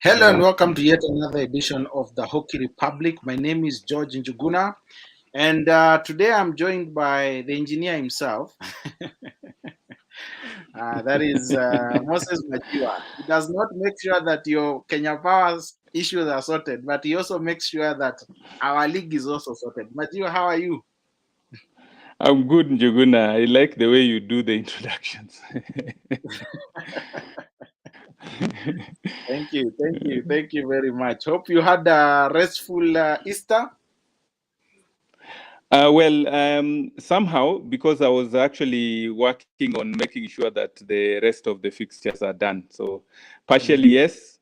Hello and welcome to yet another edition of the Hockey Republic. My name is George Njuguna, and today I'm joined by the engineer himself. That is Moses Majiwa. He does not make sure that your Kenya Powers issues are sorted, but he also makes sure that our league is also sorted. Majiwa, how are you? I'm good, Njuguna. I like the way you do the introductions. Thank you very much. Hope you had a restful Easter. Somehow, because I was actually working on making sure that the rest of the fixtures are done. So, partially, yes.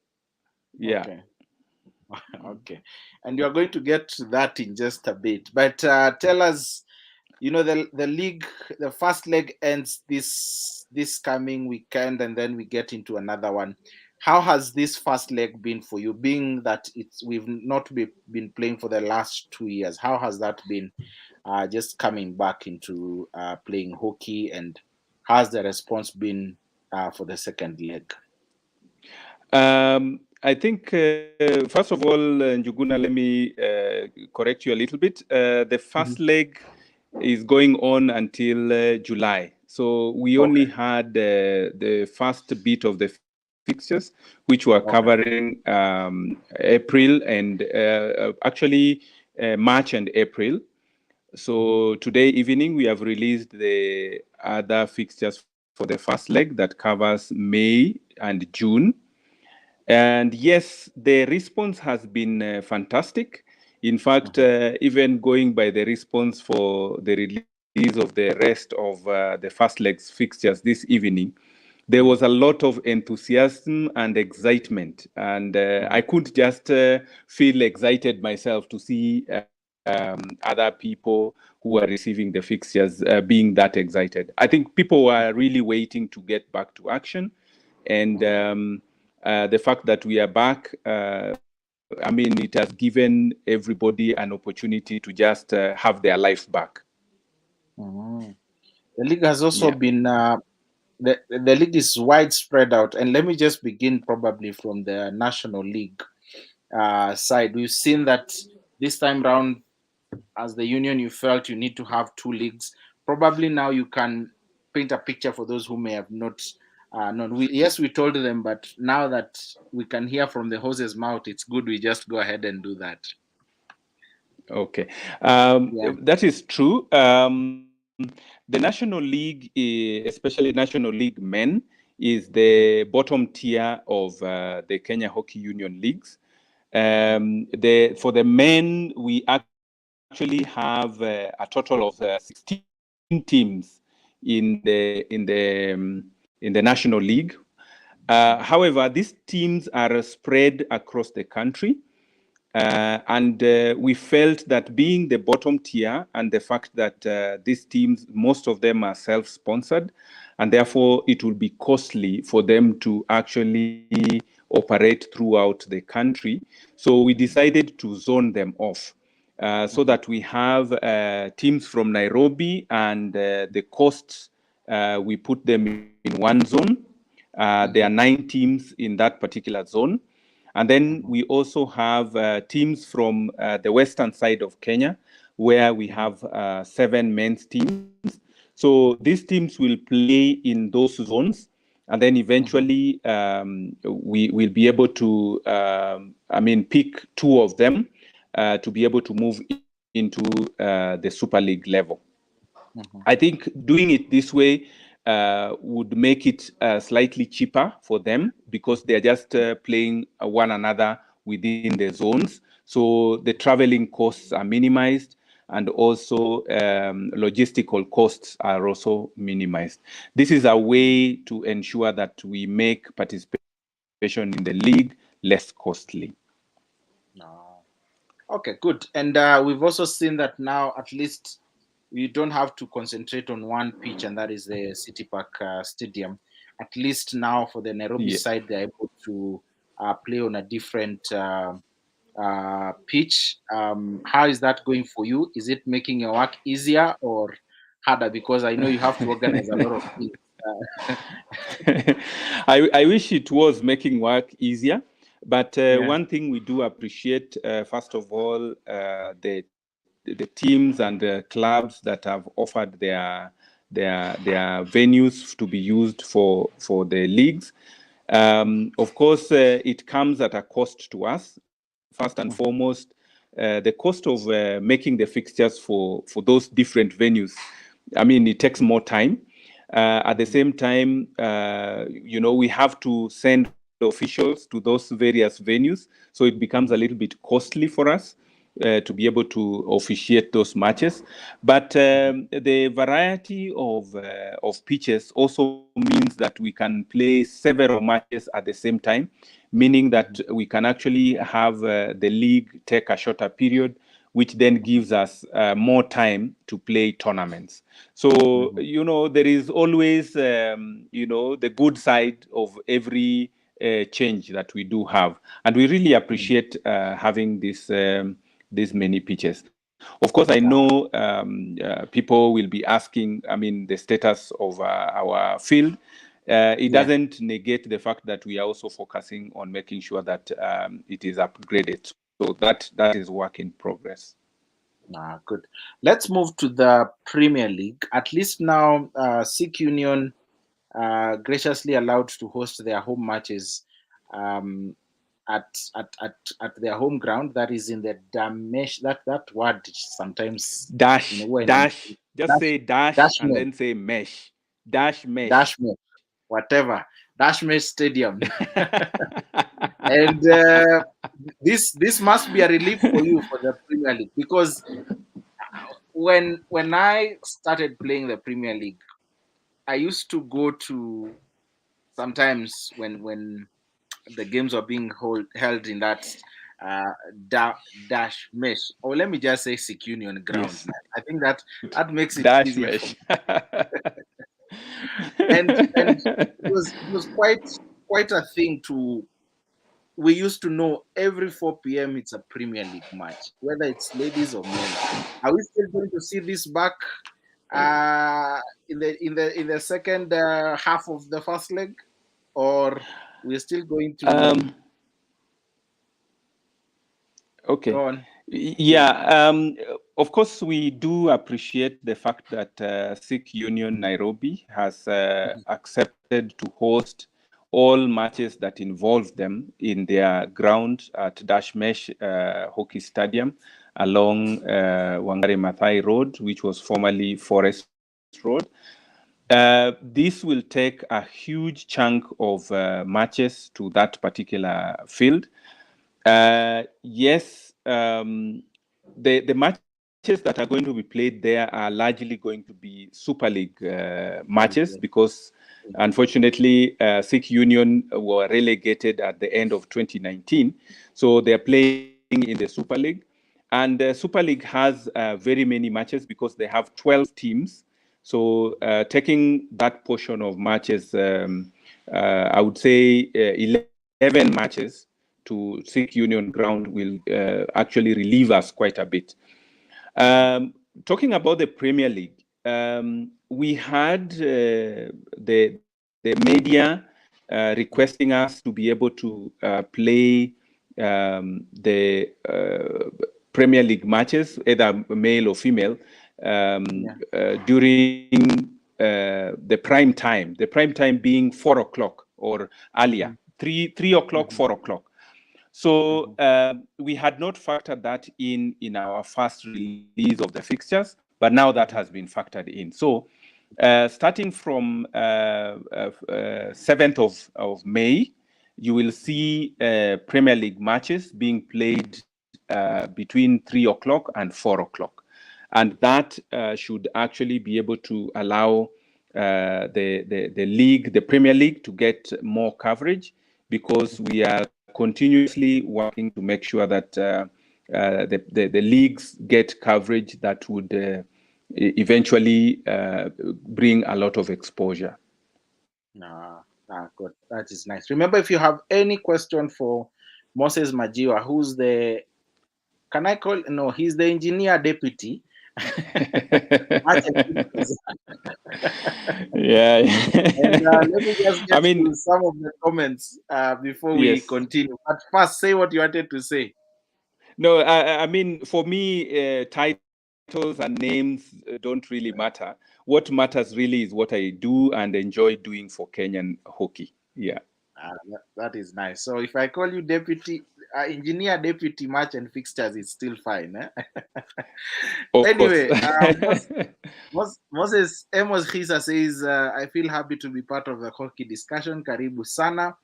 Yeah. Okay. Okay. And you are going to get to that in just a bit. But tell us, the league, the first leg ends this coming weekend, and then we get into another one. How has this first leg been for you, being that we've not been playing for the last 2 years? How has that been, just coming back into playing hockey, and how's the response been for the second leg? I think, first of all, Njuguna, let me correct you a little bit. The first leg is going on until July. So we only had the first bit of the fixtures, which were covering April and actually March and April. So today evening, we have released the other fixtures for the first leg that covers May and June. And yes, the response has been fantastic. In fact, even going by the response for the release of the rest of the first leg's fixtures this evening, there was a lot of enthusiasm and excitement. And I couldn't just feel excited myself to see other people who are receiving the fixtures being that excited. I think people were really waiting to get back to action. And the fact that we are back, it has given everybody an opportunity to just have their life back. The league has also been, the league is widespread out. And let me just begin probably from the National League side. We've seen that this time round, as the union, you felt you need to have two leagues. Probably now you can paint a picture for those who may have not known. We told them, but now that we can hear from the horse's mouth, it's good we just go ahead and do that. Okay, that is true. The National League, especially National League Men, is the bottom tier of the Kenya Hockey Union leagues. For the men, we actually have a total of 16 teams in the National League. However, these teams are spread across the country. And we felt that being the bottom tier and the fact that these teams, most of them are self-sponsored, and therefore it will be costly for them to actually operate throughout the country. So we decided to zone them off so that we have teams from Nairobi and the coasts, we put them in one zone. There are 9 teams in that particular zone. And then we also have teams from the western side of Kenya, where we have 7 men's teams. So these teams will play in those zones, and then eventually we will be able to, pick 2 of them to be able to move into the Super League level. I think doing it this way would make it slightly cheaper for them because they're just playing one another within the zones. So the traveling costs are minimized, and also logistical costs are also minimized. This is a way to ensure that we make participation in the league less costly. Okay, good. And we've also seen that now at least we don't have to concentrate on one pitch, and that is the City Park Stadium. At least now for the Nairobi side, they're able to play on a different pitch. How is that going for you? Is it making your work easier or harder? Because I know you have to organize a lot of things. I wish it was making work easier. But one thing we do appreciate, first of all, the teams and the clubs that have offered their venues to be used for the leagues. Of course, it comes at a cost to us. First and foremost, the cost of making the fixtures for those different venues. I mean, it takes more time. At the same time, we have to send officials to those various venues, so it becomes a little bit costly for us to be able to officiate those matches. But the variety of pitches also means that we can play several matches at the same time, meaning that we can actually have the league take a shorter period, which then gives us more time to play tournaments. So, there is always, the good side of every change that we do have. And we really appreciate having these many pitches. Of course, I know people will be asking, the status of our field. It doesn't negate the fact that we are also focusing on making sure that it is upgraded. So that is work in progress. Good. Let's move to the Premier League. At least now, Sikh Union graciously allowed to host their home matches at their home ground. That is in the Damesh. That word sometimes dash. Just say dash and mesh. then say mesh. Dash mesh. Dash mesh. Whatever. Dash mesh stadium. And this must be a relief for you for the Premier League, because when I started playing the Premier League, I used to go to, sometimes when the games are being held in that dash mesh, or let me just say Sikh Union ground. Yes. I think that makes it dash easier mesh. and it was quite a thing to. We used to know every 4 p.m. it's a Premier League match, whether it's ladies or men. Are we still going to see this back in the second half of the first leg, or we're still going to? Okay. Go on. Yeah. Of course, we do appreciate the fact that Sikh Union Nairobi has accepted to host all matches that involve them in their ground at Dashmesh Hockey Stadium along Wangari Maathai Road, which was formerly Forest Road. This will take a huge chunk of matches to that particular field. Yes, the matches that are going to be played there are largely going to be Super League matches, because unfortunately Sikh Union were relegated at the end of 2019. So they're playing in the Super League. And the Super League has very many matches because they have 12 teams. So taking that portion of matches, I would say 11 matches to Sikh Union ground will actually relieve us quite a bit. Talking about the Premier League, we had the media requesting us to be able to play the Premier League matches, either male or female, during the prime time. The prime time being 4 o'clock or earlier, 3 o'clock, 4 o'clock. So we had not factored that in our first release of the fixtures, but now that has been factored in. So starting from 7th of May, you will see Premier League matches being played between 3 o'clock and 4 o'clock. And that should actually be able to allow the league, the Premier League, to get more coverage, because we are continuously working to make sure that the leagues get coverage that would eventually bring a lot of exposure. Good. That is nice. Remember, if you have any question for Moses Majiwa, who's he's the engineer deputy Match and fixtures. Yeah. And let me just I get mean, to some of the comments before we yes. continue. But first, say what you wanted to say. No, I mean, for me, titles and names don't really matter. What matters really is what I do and enjoy doing for Kenyan hockey. Yeah. That is nice. So if I call you deputy engineer, deputy match and fixtures, it's still fine. Eh? Of course. Anyway, Moses Amos Hisa says, I feel happy to be part of the hockey discussion. Karibu sana.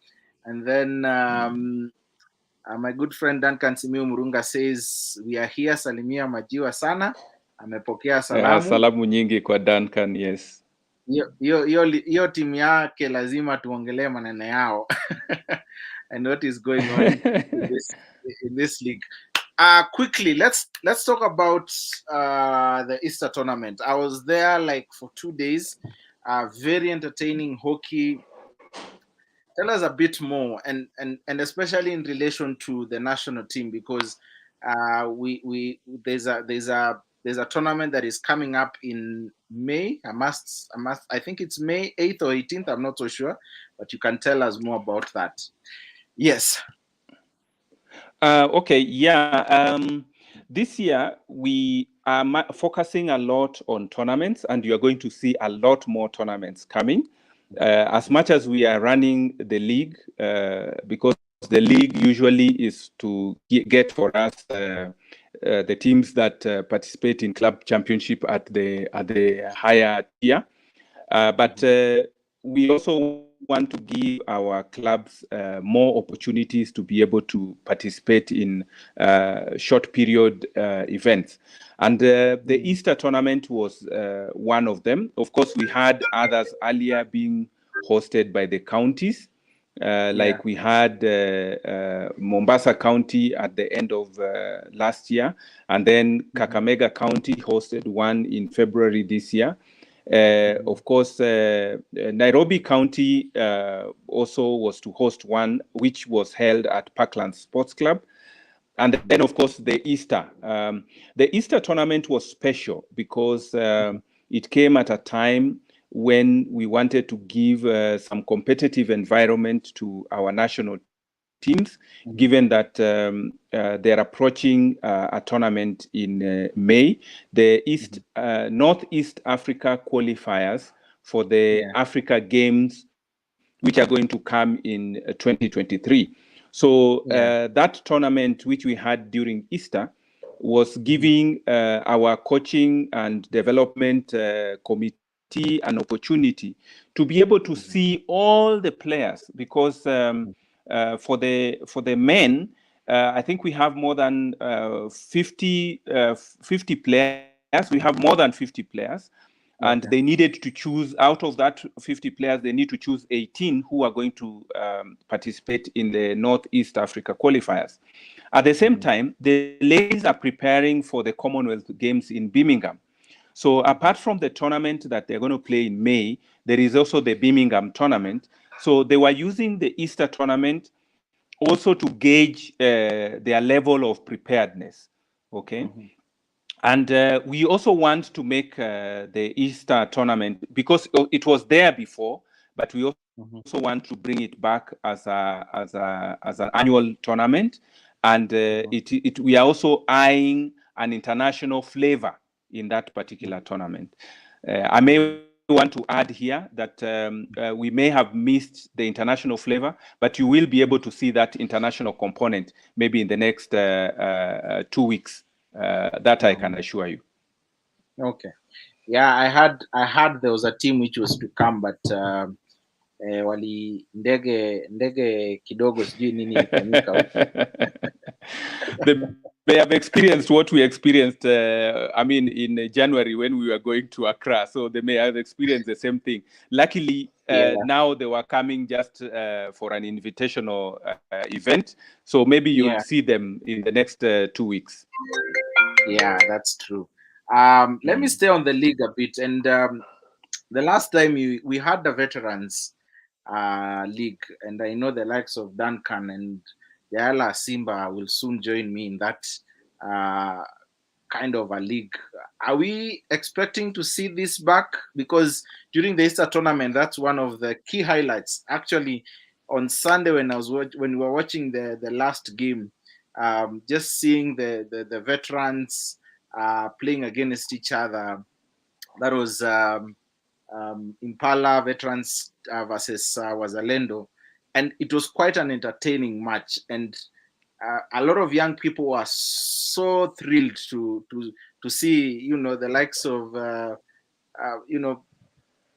And then my good friend Duncan Simiu Murunga says, we are here. Salimia Majiwa sana. Amepokea salamu. Salamu nyingi kwa Duncan, yes. Hiyo timu yake lazima tuongelee maneno yao and what is going on in this league. Quickly, let's talk about the Easter tournament. I was there like for 2 days. Very entertaining hockey. Tell us a bit more, and especially in relation to the national team, because we there's a tournament that is coming up in May. I think it's May 8th or 18th. I'm not so sure, but you can tell us more about that. Yes. Okay, yeah. This year we are focusing a lot on tournaments, and you are going to see a lot more tournaments coming. As much as we are running the league, because the league usually is to get for us the teams that participate in club championship at the higher tier. But we also want to give our clubs more opportunities to be able to participate in short period events. And the Easter tournament was one of them. Of course, we had others earlier being hosted by the counties. Like we had Mombasa County at the end of last year, and then Kakamega County hosted one in February this year. Of course, Nairobi County also was to host one, which was held at Parkland Sports Club. And then, of course, the Easter. The Easter tournament was special because it came at a time when we wanted to give some competitive environment to our national teams, given that they're approaching a tournament in May. The Northeast Africa qualifiers for the Africa Games, which are going to come in 2023. So that tournament, which we had during Easter, was giving our coaching and development committee an opportunity to be able to see all the players, because for the men, I think we have more than 50 players. We have more than 50 players. And they needed to choose, out of that 50 players, they need to choose 18 who are going to participate in the Northeast Africa qualifiers. At the same time, the ladies are preparing for the Commonwealth Games in Birmingham. So apart from the tournament that they're going to play in May, there is also the Birmingham tournament. So they were using the Easter tournament also to gauge their level of preparedness. Okay. And we also want to make the Easter tournament, because it was there before, but we also want to bring it back as an annual tournament. And we are also eyeing an international flavor in that particular tournament. I may want to add here that we may have missed the international flavor, but you will be able to see that international component maybe in the next 2 weeks. That I can assure you. Okay. Yeah, I heard there was a team which was to come, but wali ndege kidogo sijui nini ilifanyika. They have experienced what we experienced, in January when we were going to Accra. So they may have experienced the same thing. Luckily, now they were coming just for an invitational event. So maybe you'll see them in the next 2 weeks. Yeah, that's true. Let me stay on the league a bit. And the last time we had the veterans league, and I know the likes of Duncan and Yala Simba will soon join me in that kind of a league. Are we expecting to see this back? Because during the Easter tournament, that's one of the key highlights. Actually, on Sunday when when we were watching the last game, just seeing the veterans playing against each other. That was Impala Veterans versus Wazalendo, and it was quite an entertaining match. And a lot of young people were so thrilled to see, the likes of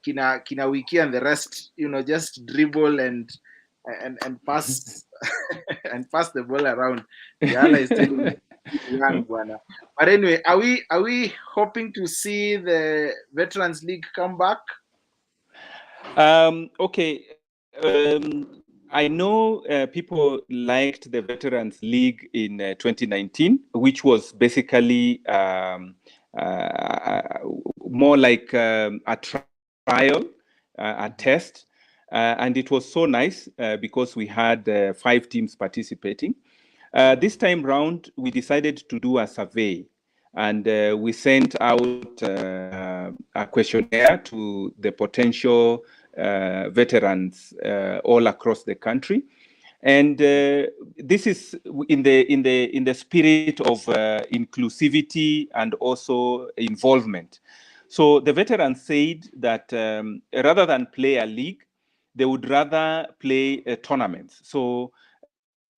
Kina Wiki and the rest, just dribble and pass and pass the ball around. Yala is telling me young Buana. But anyway, are we hoping to see the Veterans League come back? Okay. I know people liked the Veterans League in 2019, which was basically more like a trial, a test. And it was so nice because we had 5 teams participating. This time round, we decided to do a survey, and we sent out a questionnaire to the potential veterans all across the country. And this is in the spirit of inclusivity and also involvement. So the veterans said that rather than play a league, they would rather play tournaments. So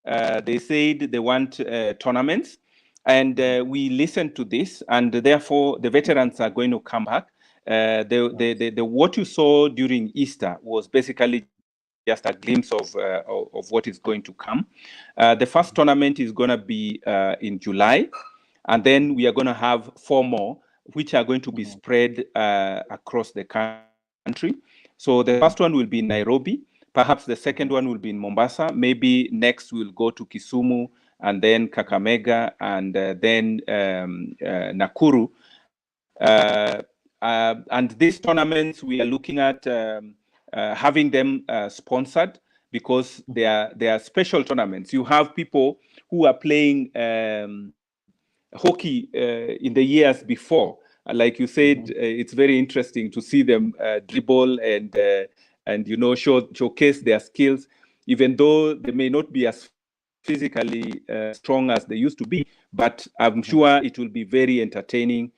they said they want tournaments, and we listened to this, and therefore the veterans are going to come back. What you saw during Easter was basically just a glimpse of what is going to come. The first tournament is going to be in July, and then we are going to have 4 more, which are going to be spread across the country. So the first one will be in Nairobi. Perhaps the second one will be in Mombasa. Maybe next we'll go to Kisumu, and then Kakamega, and then Nakuru. And these tournaments, we are looking at having them sponsored, because they are special tournaments. You have people who are playing hockey in the years before. Like you said, it's very interesting to see them dribble and showcase their skills, even though they may not be as physically strong as they used to be. But I'm sure it will be very entertaining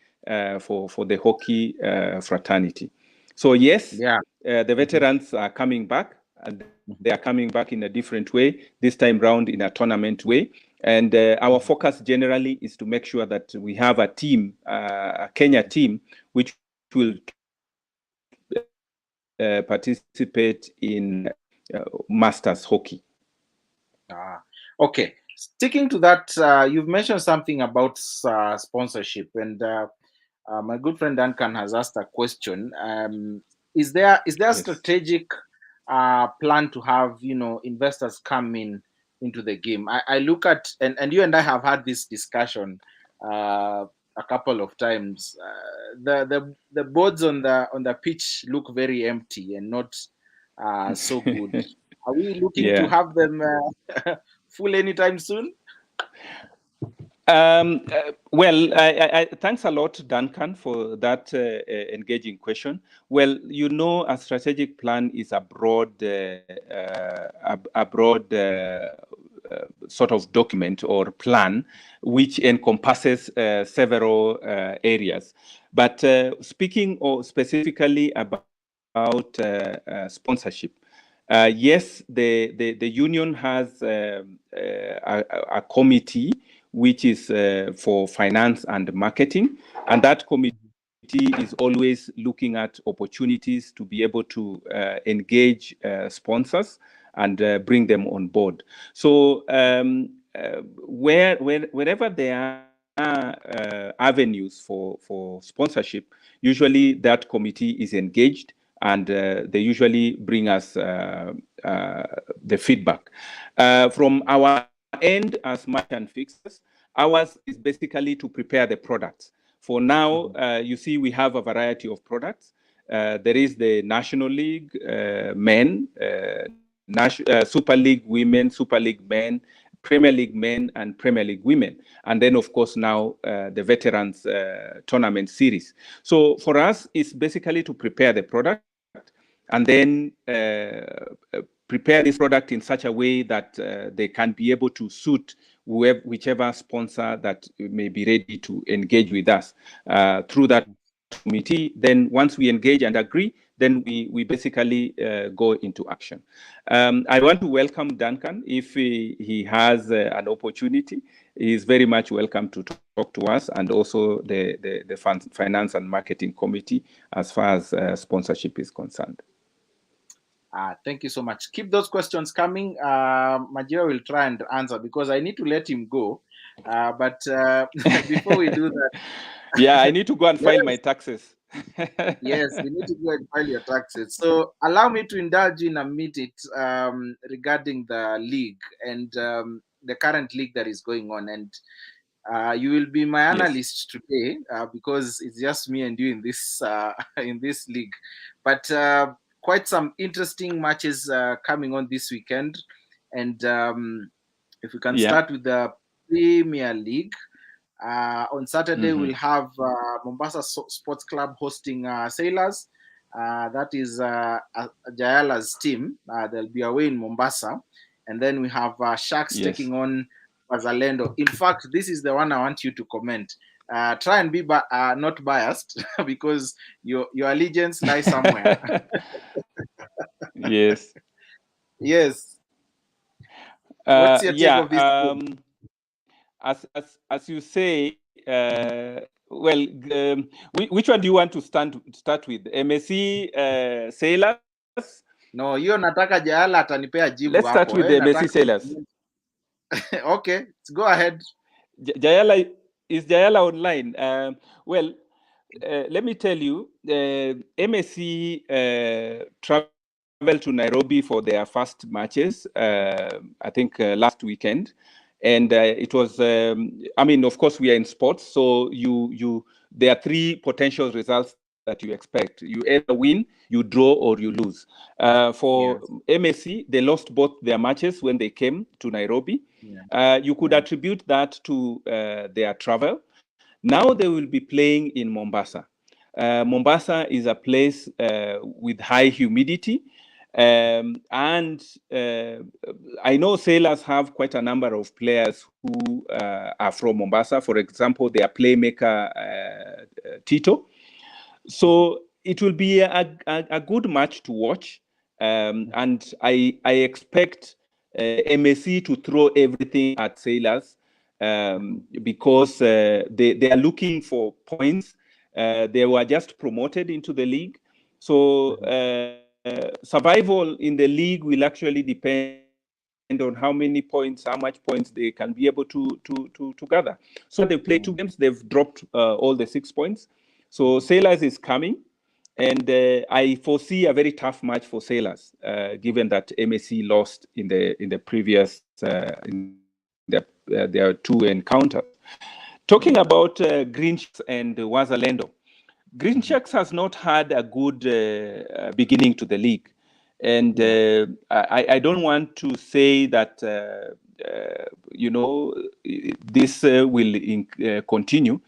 for the hockey fraternity. So yes, the veterans are coming back, and they are coming back in a different way, this time round in a tournament way. And our focus generally is to make sure that we have a team, a Kenya team, which will participate in Masters hockey. Okay. Sticking to that, you've mentioned something about sponsorship, and my good friend Duncan has asked a question. Is there a strategic plan to have investors come into the game? I look at, and you and I have had this discussion a couple of times. The boards on the pitch look very empty and not so good. Are we looking to have them full anytime soon? Well, thanks a lot, Duncan, for that engaging question. Well, a strategic plan is a broad sort of document or plan which encompasses several areas. But speaking specifically about sponsorship, yes, the union has a committee which is for finance and marketing, and that committee is always looking at opportunities to be able to engage sponsors and bring them on board. So wherever there are avenues for sponsorship, usually that committee is engaged, and they usually bring us the feedback. From our end as merchant fixers, ours is basically to prepare the products. For now, you see, we have a variety of products. There is the National League men, Super League women, Super League men, Premier League men and Premier League women. And then, of course, now the Veterans Tournament Series. So for us, it's basically to prepare the product and then prepare this product in such a way that they can be able to suit whichever sponsor that may be ready to engage with us through that committee. Then once we engage and agree, then we basically go into action. I want to welcome Duncan. If he has an opportunity, he is very much welcome to talk to us, and also the Finance and Marketing Committee as far as sponsorship is concerned. Thank you so much. Keep those questions coming. Majira will try and answer because I need to let him go. But before we do that, yeah, I need to go and file my taxes. Yes, you need to go and file your taxes. So allow me to indulge in a minute regarding the league and the current league that is going on. And you will be my analyst today because it's just me and you in this in this league. But quite some interesting matches coming on this weekend. And if we can start with the Premier League. On Saturday, we'll have Mombasa Sports Club hosting Sailors. That is Jayala's team. They'll be away in Mombasa. And then we have Sharks taking on Wazalendo. In fact, this is the one I want you to comment. Try and be not biased because your allegiance lies somewhere. Yes. Yes. What's your take of this game? As you say, well, which one do you want to start with? MSC Sailors? No, hiyo nataka Jayala atanipea jibu. Let's start with the MSC Sailors. Okay, go ahead. Jayala, is Jayala online? Well, let me tell you, MSC traveled to Nairobi for their first matches, I think last weekend. And it was, I mean, of course, we are in sports, so there are three potential results that you expect. You either win, you draw, or you lose. For MSC, they lost both their matches when they came to Nairobi. You could attribute that to their travel. Now they will be playing in Mombasa. Mombasa is a place with high humidity. And I know Sailors have quite a number of players who are from Mombasa. For example, their playmaker, Tito. So it will be a good match to watch. And I expect MSC to throw everything at Sailors because they are looking for points. They were just promoted into the league. So survival in the league will actually depend on how many points, how much points they can be able to gather. So they've played 2 games, they've dropped all the 6 points. So Sailors is coming, and I foresee a very tough match for Sailors, given that MSC lost in the previous their 2 encounters. Talking about Green Sharks and Wazalendo, Green Sharks has not had a good beginning to the league. And I don't want to say that, this will continue.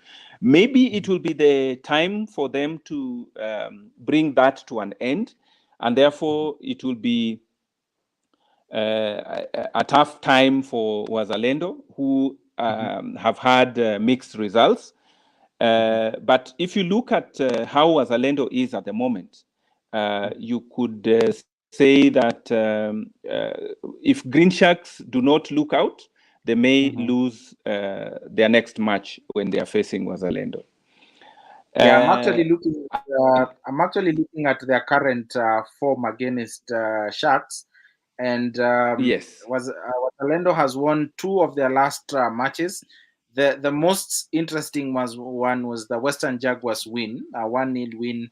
Maybe it will be the time for them to bring that to an end. And therefore, it will be a tough time for Wazalendo, who have had mixed results. But if you look at how Wazalendo is at the moment, you could say that if Green Sharks do not look out, they may lose their next match when they are facing Wazalendo. Yeah, I'm actually looking at their current form against Sharks, and Wazalendo has won 2 of their last matches. The most interesting one was the Western Jaguars win, a 1-0 win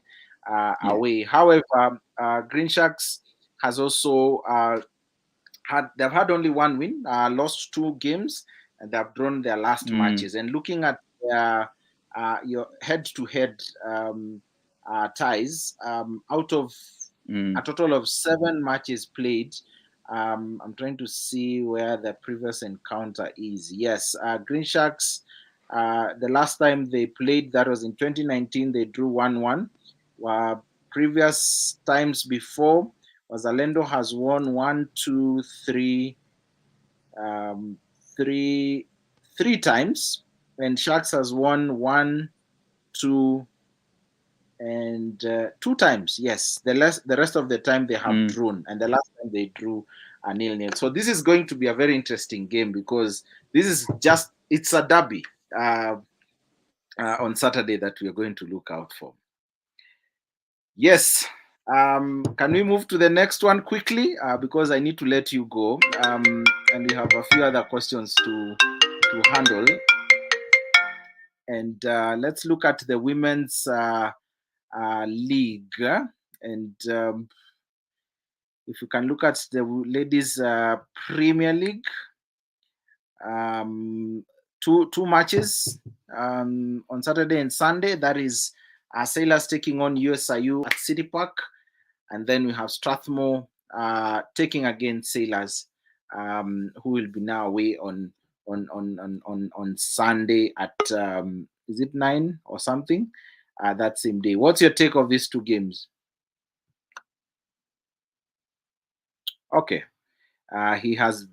away. However, Green Sharks has also they've had only 1 win, lost 2 games, and they've drawn their last matches. And looking at your head-to-head ties, out of a total of 7 matches played, I'm trying to see where the previous encounter is. Yes, Green Sharks. The last time they played, that was in 2019. They drew 1-1. Previous times before was Alendo has won 1, 2, 3, um, three, three times, and Sharks has won 1, 2, and 2 times. Yes, the rest of the time they have drawn, and the last time they drew a 0-0. So this is going to be a very interesting game because this is it's a derby on Saturday that we are going to look out for. Yes. Can we move to the next one quickly? Because I need to let you go, and we have a few other questions to handle. And let's look at the women's league. And if you can look at the ladies' Premier League, two matches on Saturday and Sunday. That is Sailors taking on USIU at City Park, and then we have Strathmore taking against Sailors, who will be now away on Sunday at is it 9 or something that same day. What's your take of these two games? Okay, he has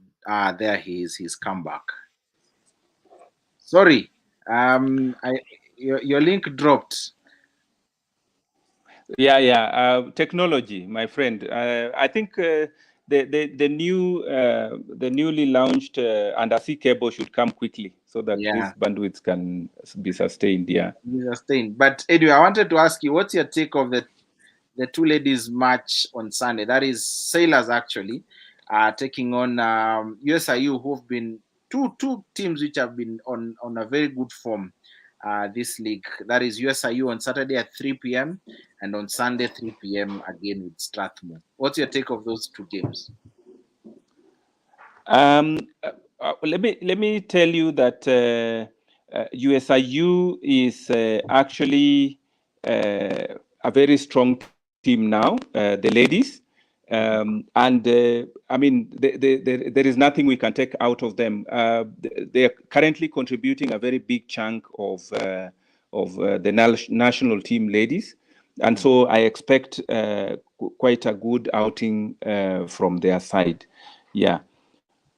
there he is. He's come back. Sorry, your link dropped. Yeah. Technology, my friend. I think the newly launched undersea cable should come quickly so that this bandwidth can be sustained. Yeah, be sustained. But anyway, I wanted to ask you, what's your take of the two ladies match on Sunday? That is Sailors actually taking on USIU, who've been two teams which have been on a very good form this league. That is USIU on Saturday at 3 p.m. and on Sunday 3 p.m. again with Strathmore. What's your take of those two games? Let me tell you that USIU is actually a very strong team now, the ladies. And I mean, there is nothing we can take out of them. They are currently contributing a very big chunk of the national team ladies. And so I expect quite a good outing from their side. Yeah.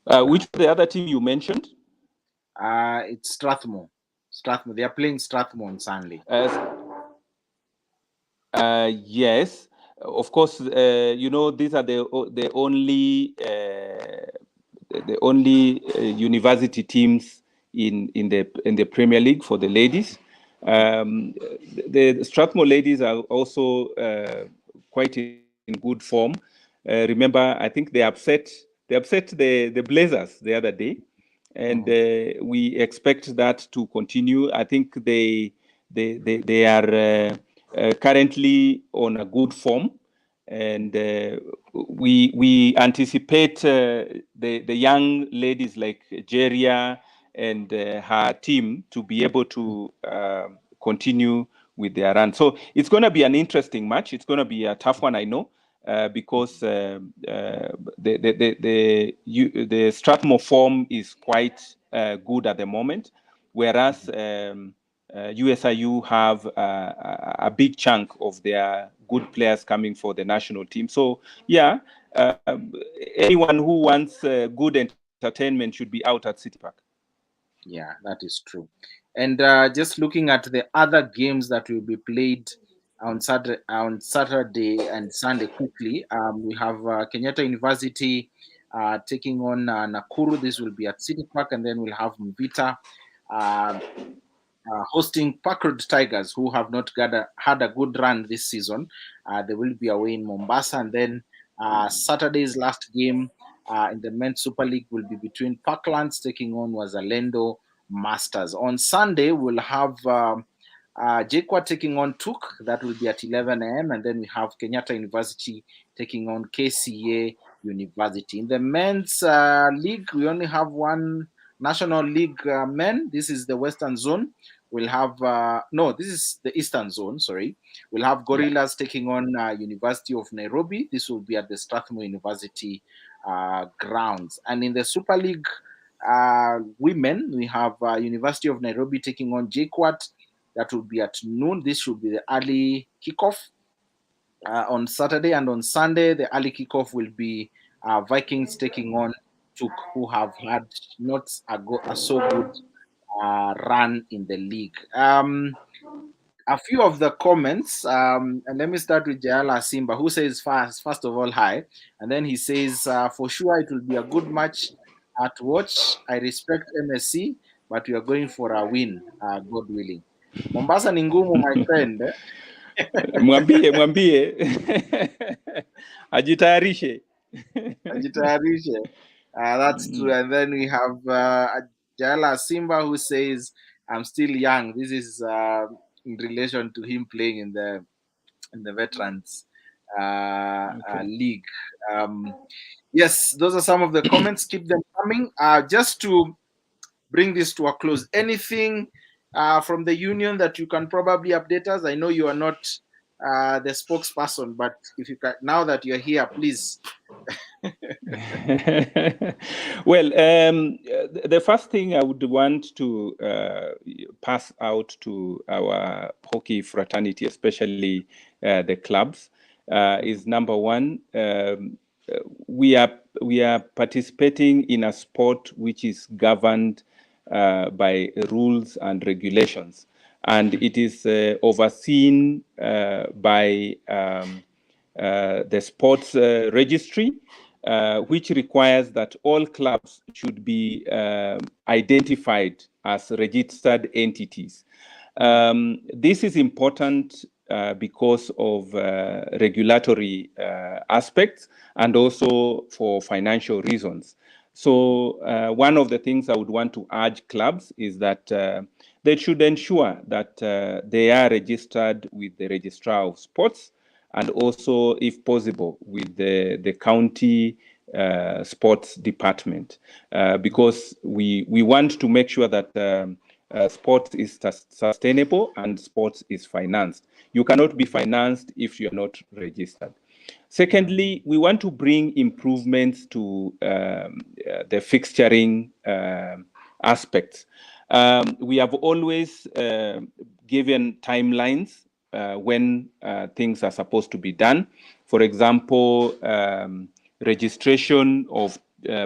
Which the other team you mentioned? It's Strathmore. Strathmore. They are playing Strathmore on Sunday. Yes, of course. These are the only university teams in the Premier League for the ladies. The Strathmore ladies are also quite in good form. Remember, I think they upset the Blazers the other day, and we expect that to continue. I think they are currently on a good form, and we anticipate the young ladies like Jeria and her team to be able to continue with their run. So it's going to be an interesting match. It's going to be a tough one, I know, because the Strathmore form is quite good at the moment, whereas USIU have a big chunk of their good players coming for the national team. So yeah, anyone who wants good entertainment should be out at City Park. Yeah, that is true. And just looking at the other games that will be played on Saturday and Sunday quickly, we have Kenyatta University taking on Nakuru. This will be at City Park, and then we'll have Mvita hosting Parkroad Tigers, who have not had a good run this season. They will be away in Mombasa, and then Saturday's last game in the Men's Super League will be between Parklands taking on Wazalendo Masters. On Sunday, we'll have Jekwa taking on Tuk. That will be at 11 a.m. And then we have Kenyatta University taking on KCA University. In the Men's League, we only have one National League men. This is the Western Zone. We'll have this is the Eastern Zone. Sorry, we'll have Gorillas taking on University of Nairobi. This will be at the Strathmore University grounds. And in the Super League women, we have University of Nairobi taking on JKUAT. That will be at noon. This should be the early kickoff on Saturday, and on Sunday the early kickoff will be Vikings taking on Chuk, who have had not a so good run in the league. A few of the comments, and let me start with Jayala Simba, who says first of all, hi. And then he says, for sure, it will be a good match to watch. I respect MSC, but we are going for a win, God willing. Mombasa ni ngumu, my friend. Mwambie ajitayarishe. Ajitayarishe. That's true. And then we have Jayala Simba, who says, I'm still young. This is in relation to him playing in the veterans league. Yes, those are some of the comments. Keep them coming. Just to bring this to a close, anything from the union that you can probably update us? I know you are not the spokesperson, but if you can, now that you're here, please. Well, the first thing I would want to pass out to our hockey fraternity, especially the clubs, is number one, we are participating in a sport which is governed by rules and regulations, and it is overseen by the sports registry, which requires that all clubs should be identified as registered entities. This is important because of regulatory aspects and also for financial reasons. So one of the things I would want to urge clubs is that they should ensure that they are registered with the Registrar of Sports, and also, if possible, with the county sports department, because we want to make sure that sports is sustainable and sports is financed. You cannot be financed if you're not registered. Secondly, we want to bring improvements to the fixturing aspects. We have always given timelines when things are supposed to be done. For example, registration of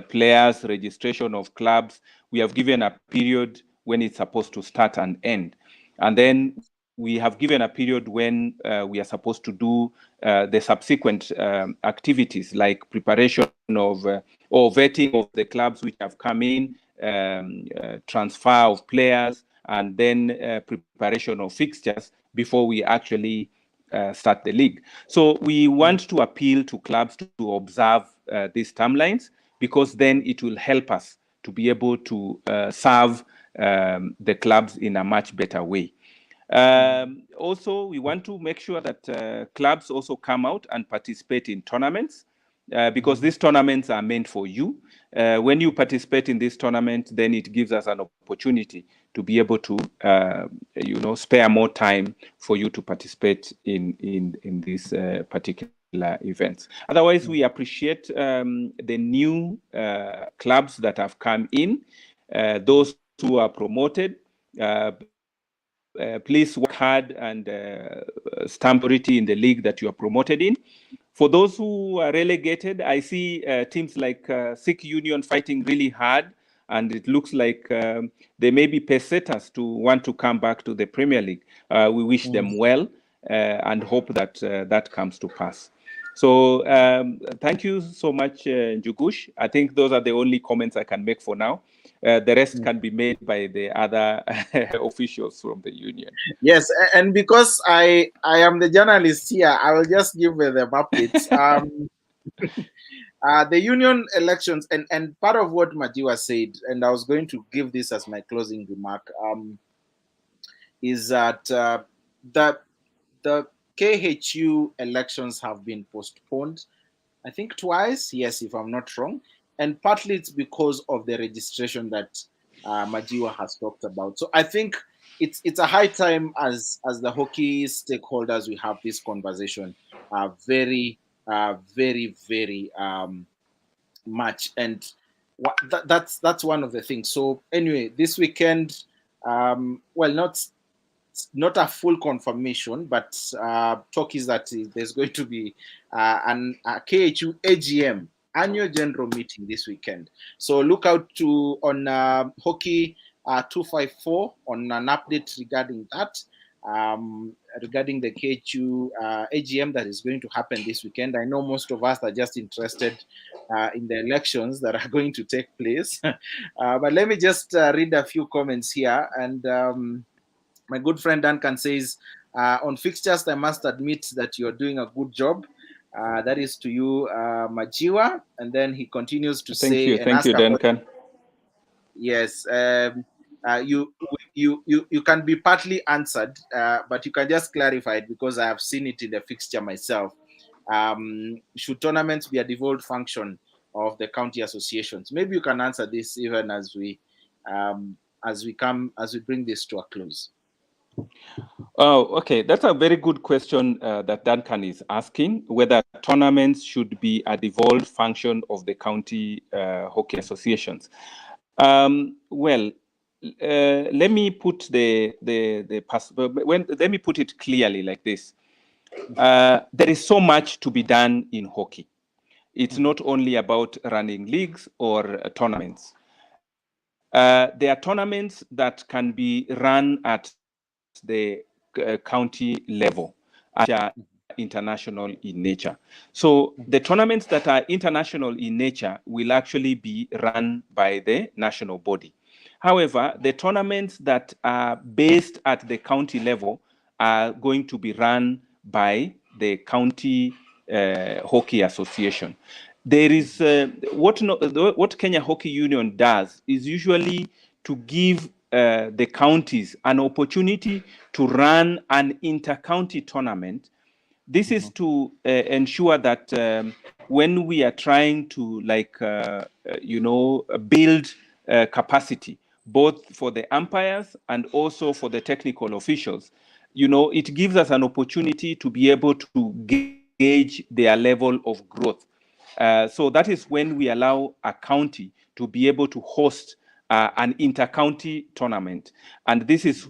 players, registration of clubs. We have given a period when it's supposed to start and end. And then we have given a period when we are supposed to do the subsequent activities, like preparation of or vetting of the clubs which have come in, transfer of players, and then preparation of fixtures before we actually start the league. So we want to appeal to clubs to observe these timelines, because then it will help us to be able to serve the clubs in a much better way. Also, we want to make sure that clubs also come out and participate in tournaments, because these tournaments are meant for you. When you participate in this tournament, then it gives us an opportunity to be able to, spare more time for you to participate in these particular events. Otherwise, we appreciate the new clubs that have come in, those who are promoted. Please work hard and stamp authority in the league that you are promoted in. For those who are relegated, I see teams like Sikh Union fighting really hard, and it looks like they may be pesetas to want to come back to the Premier League. We wish them well and hope that that comes to pass. So thank you so much, Njugush. I think those are the only comments I can make for now. The rest can be made by the other officials from the union. Yes, and because I am the journalist here, I will just give the updates. The union elections, and part of what Majiwa said, and I was going to give this as my closing remark, is that the KHU elections have been postponed, I think twice, yes, if I'm not wrong, and partly it's because of the registration that Majiwa has talked about. So I think it's a high time as the hockey stakeholders we have this conversation very, very, very match, and that's one of the things. So anyway, this weekend, well, not a full confirmation, but talk is that there's going to be a KHU AGM, annual general meeting, this weekend. So look out to on Hockey 254 on an update regarding that. Regarding the KHU AGM that is going to happen this weekend. I know most of us are just interested in the elections that are going to take place. But let me just read a few comments here. And my good friend Duncan says, on fixtures, I must admit that you're doing a good job. That is to you, Majiwa. And then he continues to say, and Thank ask you, about, Duncan. yes, you can be partly answered, but you can just clarify it because I have seen it in the fixture myself. Should tournaments be a devolved function of the county associations? Maybe you can answer this even as we bring this to a close. Oh, okay. That's a very good question that Duncan is asking, whether tournaments should be a devolved function of the county hockey associations. Well, let me put let me put it clearly like this. There is so much to be done in hockey. It's not only about running leagues or tournaments. There are tournaments that can be run at the county level, which are international in nature. So the tournaments that are international in nature will actually be run by the national body. However, the tournaments that are based at the county level are going to be run by the county hockey association. There is what Kenya Hockey Union does is usually to give the counties an opportunity to run an inter-county tournament. This is to ensure that when we are trying to build capacity, both for the umpires and also for the technical officials, it gives us an opportunity to be able to gauge their level of growth. So that is when we allow a county to be able to host an inter-county tournament, and this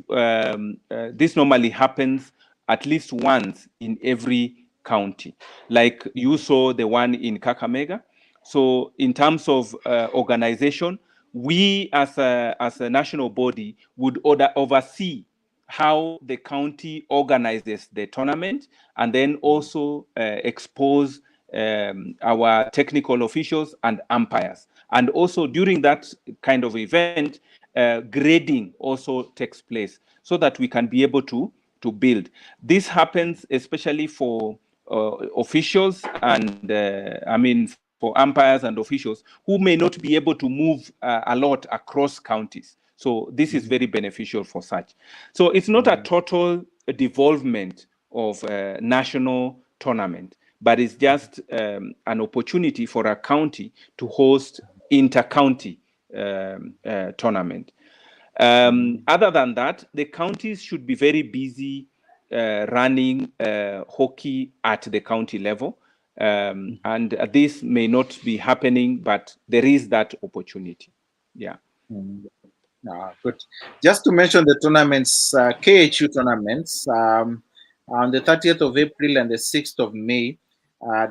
normally happens at least once in every county. Like you saw the one in Kakamega. So in terms of organization, we as a national body would oversee how the county organizes the tournament, and then also expose our technical officials and umpires. And also during that kind of event, grading also takes place so that we can be able to build. This happens especially for officials and for umpires and officials who may not be able to move a lot across counties. So this is very beneficial for such. So it's not a total devolvement of national tournament, but it's just an opportunity for a county to host inter-county tournament. Other than that, the counties should be very busy running hockey at the county level. And this may not be happening, but there is that opportunity. Yeah. Good. Just to mention the tournaments, KHU tournaments, on the 30th of April and the 6th of May,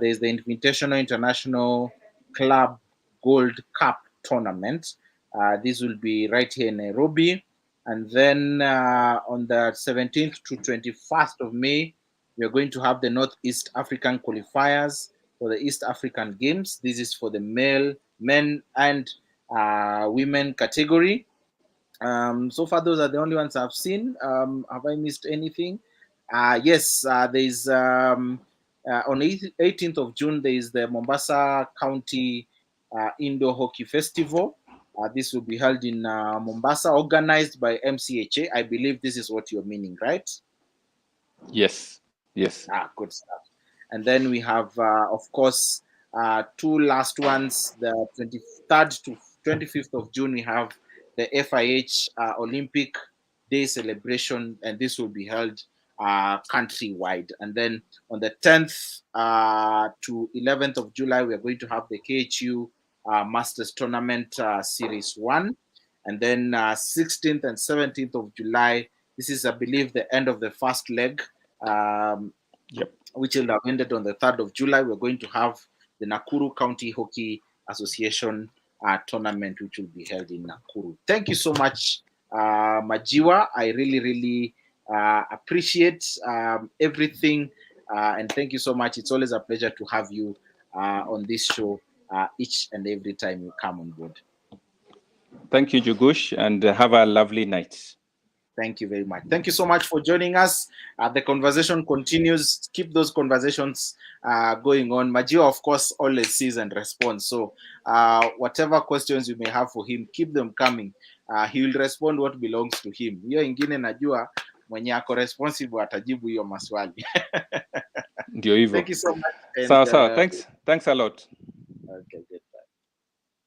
there's the Invitational International Club Gold Cup tournament. This will be right here in Nairobi. And then on the 17th to 21st of May, we are going to have the Northeast African qualifiers for the East African Games. This is for the men and women category. So far, those are the only ones I've seen. Have I missed anything? Yes, there's on 18th of June, there is the Mombasa County Indoor Hockey Festival. This will be held in Mombasa, organized by MCHA. I believe this is what you're meaning, right? Yes. Good stuff. And then we have, of course, two last ones. The 23rd to 25th of June, we have the FIH Olympic Day celebration, and this will be held countrywide. And then on the 10th to 11th of July, we are going to have the KHU Masters Tournament Series 1. And then 16th and 17th of July, this is, I believe, the end of the first leg, which will have ended on the 3rd of July. We're going to have the Nakuru County Hockey Association tournament, which will be held in Nakuru. Thank you so much, Majiwa. I really, really appreciate everything. And thank you so much. It's always a pleasure to have you on this show each and every time you come on board. Thank you, Jugush, and have a lovely night. Thank you very much. Thank you so much for joining us. The conversation continues. Keep those conversations going on. Majiwa, of course, always sees and responds. So whatever questions you may have for him, keep them coming. He will respond what belongs to him. Hiyo ingine najua mwenye ako responsible atajibu hiyo maswali. Ndio hivyo. Thank you so much. Sawa sawa. Thanks a lot. Okay, good.